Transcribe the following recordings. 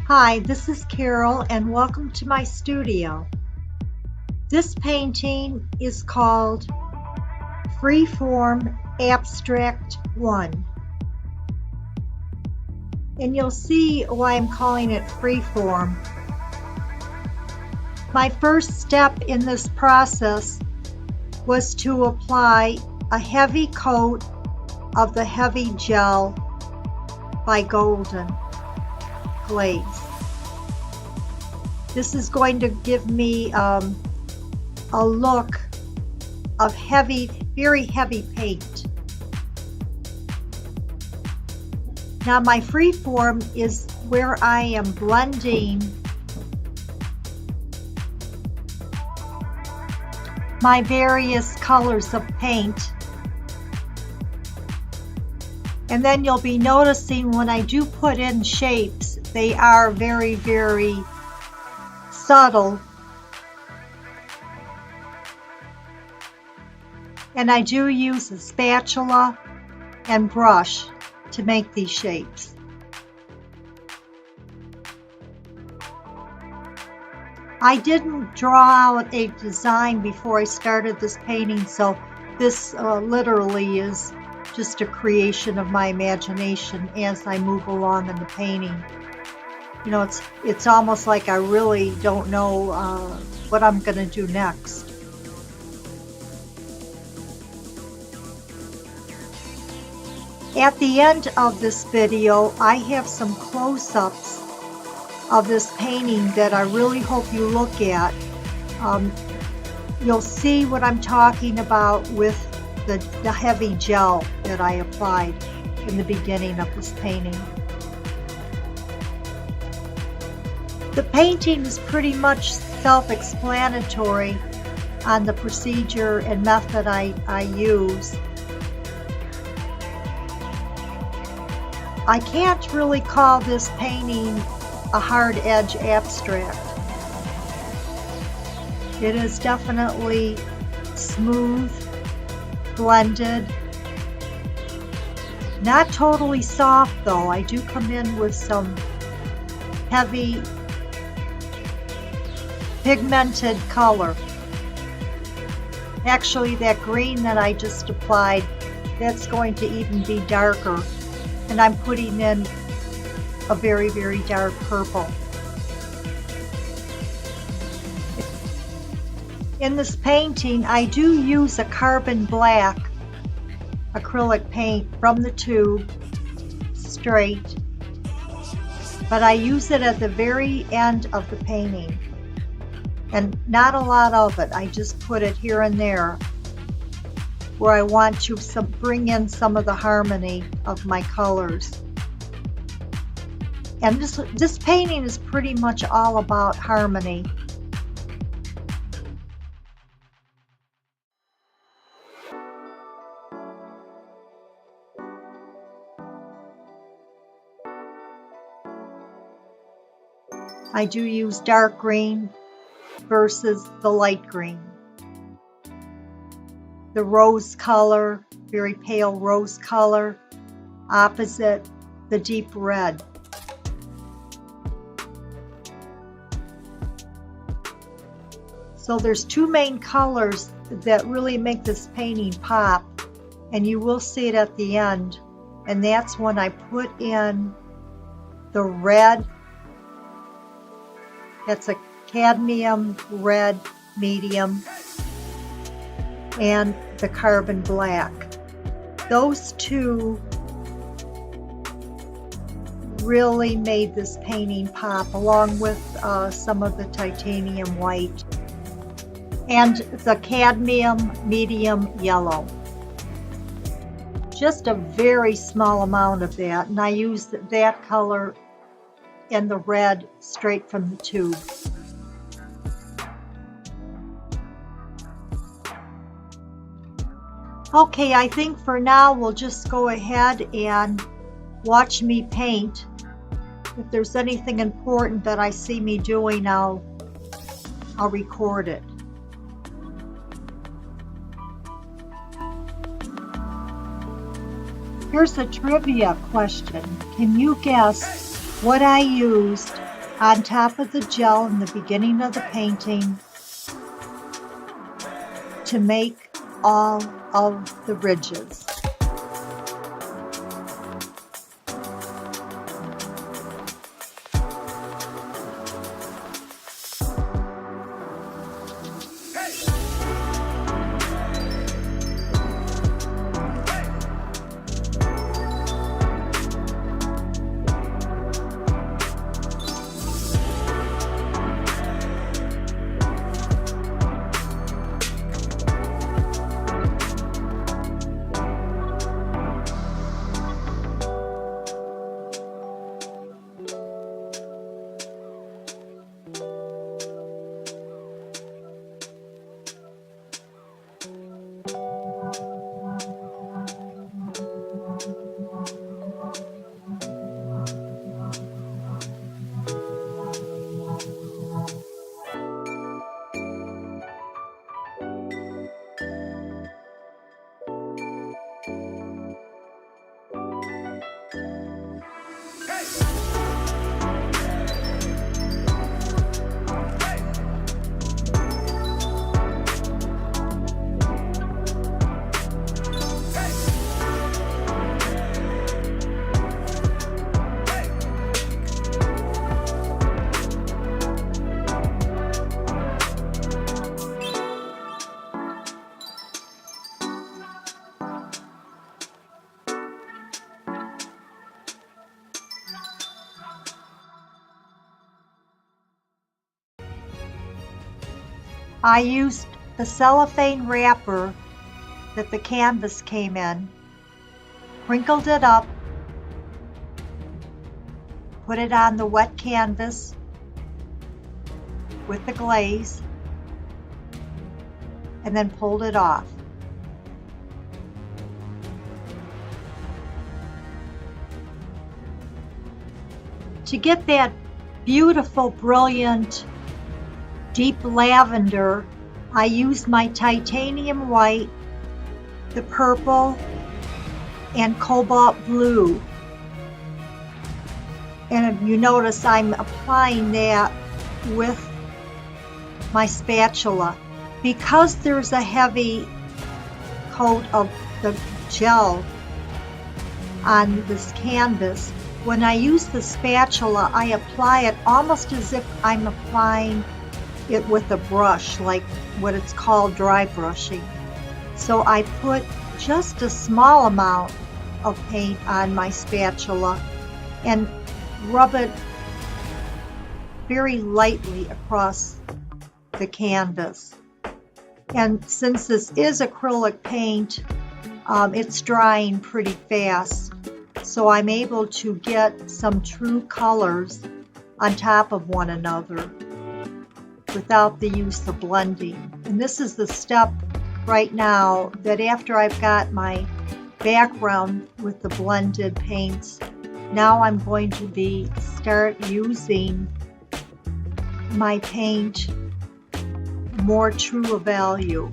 Hi, this is Carole and welcome to my studio. This painting is called Freeform Abstract 1. And you'll see why I'm calling it freeform. My first step in this process was to apply a heavy coat of the heavy gel by Golden Glaze. This is going to give me a look of heavy, very heavy paint. Now my freeform is where I am blending my various colors of paint. And then you'll be noticing when I do put in shapes, they are very, very subtle. And I do use a spatula and brush to make these shapes. I didn't draw out a design before I started this painting, so this literally is just a creation of my imagination as I move along in the painting. You know, it's almost like I really don't know what I'm going to do next. At the end of this video, I have some close-ups of this painting that I really hope you look at. You'll see what I'm talking about with the heavy gel that I applied in the beginning of this painting. The painting is pretty much self-explanatory on the procedure and method I use. I can't really call this painting a hard edge abstract. It is definitely smooth, blended, not totally soft though. I do come in with some heavy pigmented color. Actually, that green that I just applied, that's going to even be darker. And I'm putting in a very, very dark purple. In this painting, I do use a carbon black acrylic paint from the tube, straight, but I use it at the very end of the painting. And not a lot of it, I just put it here and there where I want to bring in some of the harmony of my colors. And this painting is pretty much all about harmony. I do use dark green versus the light green. The rose color, very pale rose color, opposite the deep red. So there's two main colors that really make this painting pop, and you will see it at the end, and that's when I put in the red. That's a cadmium red medium, and the carbon black. Those two really made this painting pop, along with some of the titanium white and the cadmium medium yellow. Just a very small amount of that, and I used that color and the red straight from the tube. Okay, I think for now we'll just go ahead and watch me paint. If there's anything important that I see me doing, I'll record it. Here's a trivia question. Can you guess what I used on top of the gel in the beginning of the painting to make all of the ridges. I used the cellophane wrapper that the canvas came in, crinkled it up, put it on the wet canvas with the glaze, and then pulled it off. To get that beautiful, brilliant, deep lavender, I used my titanium white, the purple, and cobalt blue. And you notice I'm applying that with my spatula. Because there's a heavy coat of the gel on this canvas, when I use the spatula, I apply it almost as if I'm applying it with a brush, like what it's called dry brushing. So I put just a small amount of paint on my spatula and rub it very lightly across the canvas. And since this is acrylic paint, it's drying pretty fast, so I'm able to get some true colors on top of one another without the use of blending. And this is the step right now that after I've got my background with the blended paints, now I'm going to start using my paint more true of value.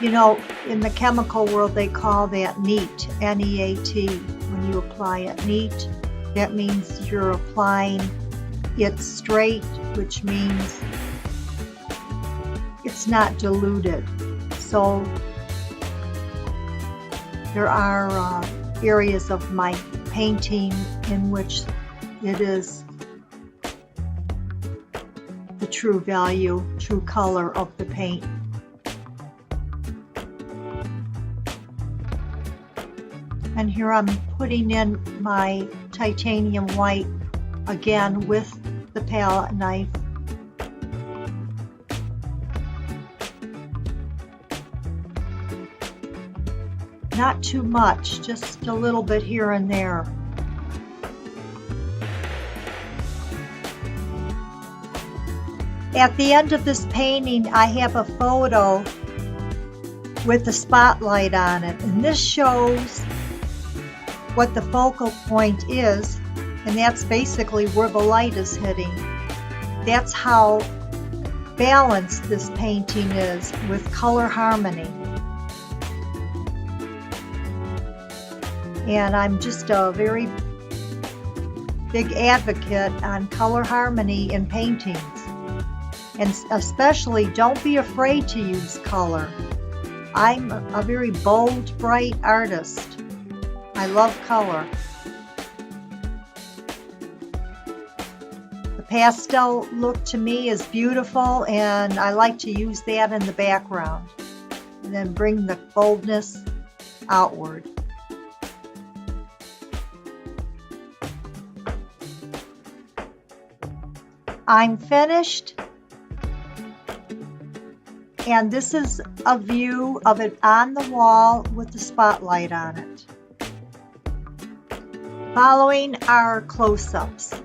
You know, in the chemical world they call that neat, N-E-A-T, when you apply it. Neat, that means you're applying it straight, which means it's not diluted. So there are areas of my painting in which it is the true value, true color of the paint. And here I'm putting in my titanium white again with the palette knife. Not too much, just a little bit here and there. At the end of this painting, I have a photo with the spotlight on it, and this shows what the focal point is, and that's basically where the light is hitting. That's how balanced this painting is with color harmony. And I'm just a very big advocate on color harmony in paintings. And especially, don't be afraid to use color. I'm a very bold, bright artist. I love color. The pastel look to me is beautiful, and I like to use that in the background. And then bring the boldness outward. I'm finished. And this is a view of it on the wall with the spotlight on it. Following are close-ups.